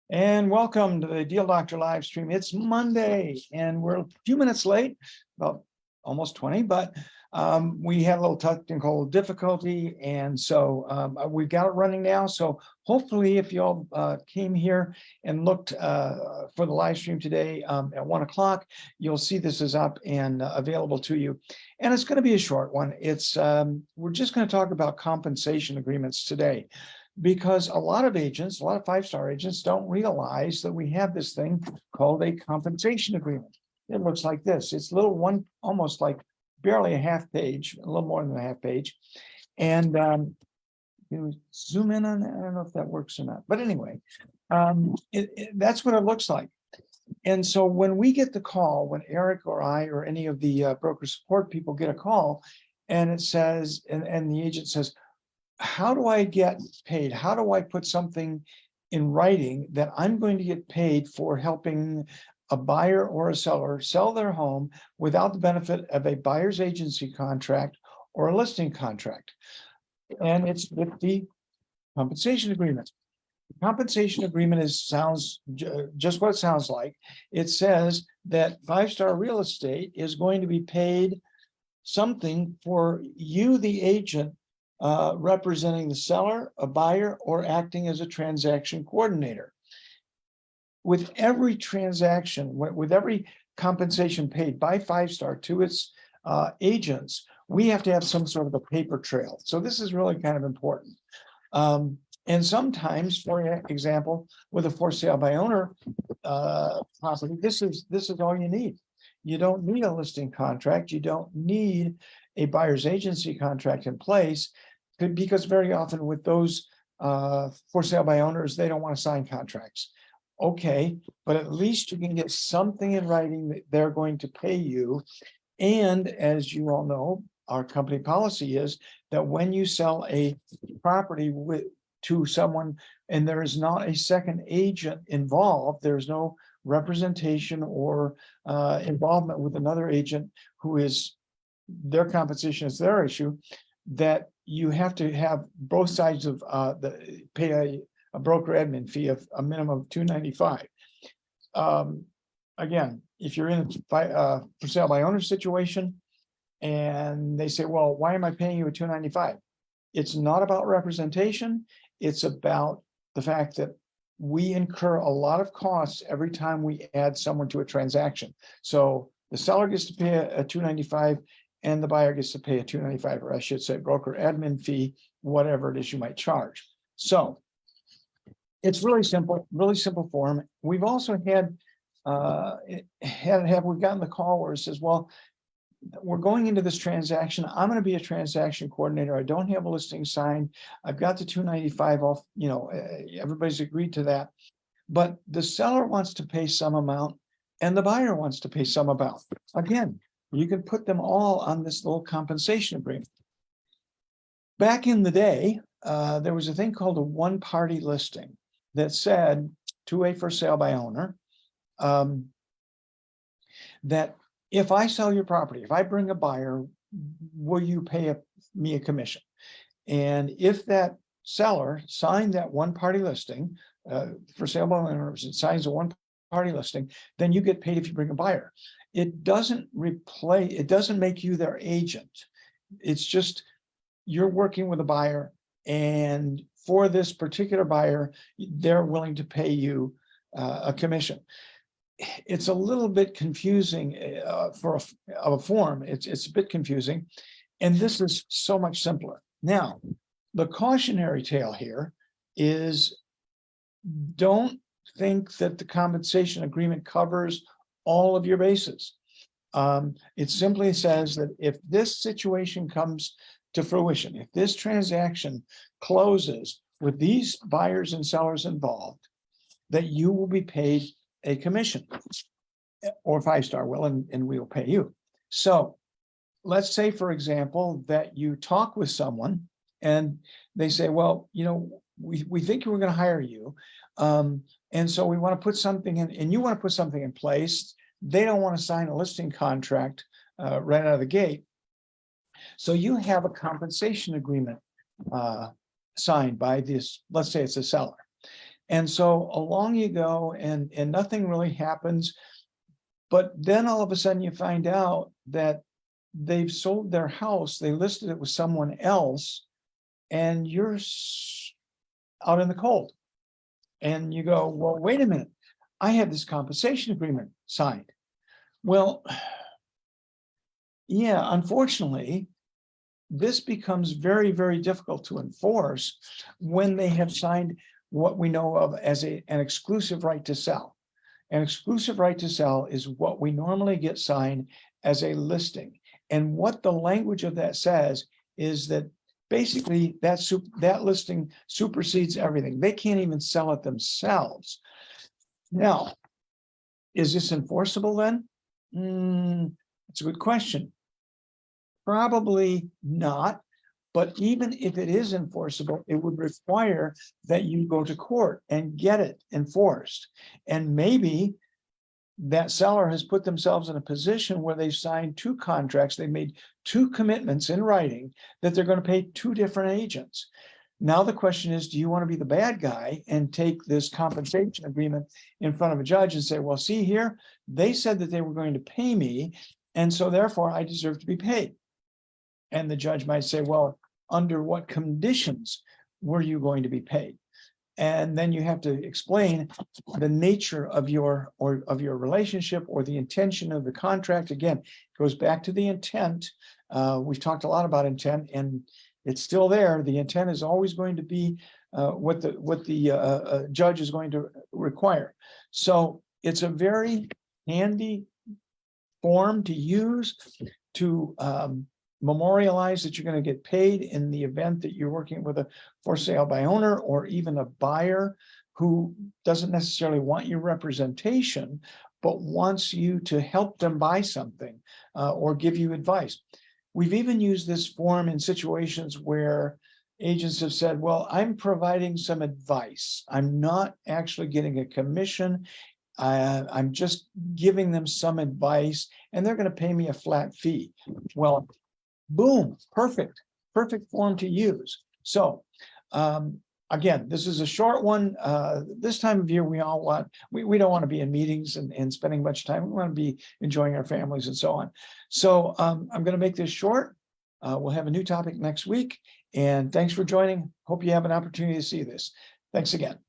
And welcome to the Deal Doctor live stream. It's Monday and we're a few minutes late, about almost 20, but we had a little technical difficulty. And so we've got it running now. So hopefully if you all came here and looked for the live stream today at 1 o'clock, you'll see this is up and available to you. And it's going to be a short one. We're just going to talk about compensation agreements today, because a lot of agents, a lot of five-star agents don't realize that we have this thing called a compensation agreement. It looks like this. It's a little one, almost like barely a half page, a little more than a half page. And you zoom in on that. I don't know if that works or not, but anyway, that's what it looks like. And so when we get the call, when Eric or I or any of the broker support people get a call, and it says, and the agent says, how do I get paid? How do I put something in writing that I'm going to get paid for helping a buyer or a seller sell their home without the benefit of a buyer's agency contract or a listing contract? And it's with the compensation agreement. The compensation agreement sounds just what it sounds like. It says that Five Star Real Estate is going to be paid something for you, the agent, representing the seller, a buyer, or acting as a transaction coordinator. With every transaction, with every compensation paid by Five Star to its agents, we have to have some sort of a paper trail. So this is really kind of important. And sometimes, for example, with a for sale by owner property, this is all you need. You don't need a listing contract. You don't need a buyer's agency contract in place, because very often with those for sale by owners, they don't want to sign contracts. Okay, but at least you can get something in writing that they're going to pay you. And as you all know, our company policy is that when you sell a property to someone and there is not a second agent involved, there's no representation or involvement with another agent who is their compensation is their issue, that you have to have both sides of pay a broker admin fee of a minimum of $295. Again, if you're in a for sale by owner situation and they say, well, why am I paying you a $295? It's not about representation. It's about the fact that we incur a lot of costs every time we add someone to a transaction. So the seller gets to pay a $295 and the buyer gets to pay a $295, or I should say broker admin fee, whatever it is you might charge. So it's really simple form. We've also had we've gotten the call where it says, well, we're going into this transaction. I'm going to be a transaction coordinator. I don't have a listing signed. I've got the $295 off, everybody's agreed to that. But the seller wants to pay some amount and the buyer wants to pay some amount. Again, you can put them all on this little compensation agreement. Back in the day, there was a thing called a one-party listing that said to a for sale by owner that if I sell your property, if I bring a buyer, will you pay me a commission? And if that seller signed that one-party listing, for sale by owner, it signs a one-party listing, then you get paid if you bring a buyer. It doesn't make you their agent. It's just you're working with a buyer, and for this particular buyer, they're willing to pay you a commission. It's a little bit confusing of a form. It's a bit confusing, and this is so much simpler. Now, the cautionary tale here is don't think that the compensation agreement covers all of your bases. It simply says that if this situation comes to fruition, if this transaction closes with these buyers and sellers involved, that you will be paid a commission, or Five Star will, and we will pay you. So let's say, for example, that you talk with someone and they say, well, we think we're going to hire you. And so we want to put something in, and you want to put something in place. They don't want to sign a listing contract right out of the gate. So you have a compensation agreement signed by this, let's say it's a seller. And so along you go, and nothing really happens. But then all of a sudden you find out that they've sold their house, they listed it with someone else, and you're out in the cold. And you go, well, wait a minute, I had this compensation agreement signed. Well, yeah, unfortunately, this becomes very, very difficult to enforce when they have signed what we know of as an exclusive right to sell. An exclusive right to sell is what we normally get signed as a listing. And what the language of that says is that basically that listing supersedes everything. They can't even sell it themselves. Now, is this enforceable then? That's a good question. Probably not. But even if it is enforceable, it would require that you go to court and get it enforced. And maybe that seller has put themselves in a position where they've signed two contracts, they made two commitments in writing that they're going to pay two different agents. Now the question is, do you want to be the bad guy and take this compensation agreement in front of a judge and say, well, see here, they said that they were going to pay me, and so therefore I deserve to be paid. And the judge might say, well, under what conditions were you going to be paid? And then you have to explain the nature of your relationship or the intention of the contract. Again, it goes back to the intent. We've talked a lot about intent, and it's still there. The intent is always going to be what the judge is going to require. So it's a very handy form to use to memorialize that you're going to get paid in the event that you're working with a for sale by owner, or even a buyer who doesn't necessarily want your representation, but wants you to help them buy something or give you advice. We've even used this form in situations where agents have said, well, I'm providing some advice. I'm not actually getting a commission. I'm just giving them some advice, and they're going to pay me a flat fee. Well, boom, perfect form to use. So again, this is a short one. This time of year, we don't want to be in meetings and spending much time. We want to be enjoying our families and so on. So I'm going to make this short. We'll have a new topic next week. And thanks for joining. Hope you have an opportunity to see this. Thanks again.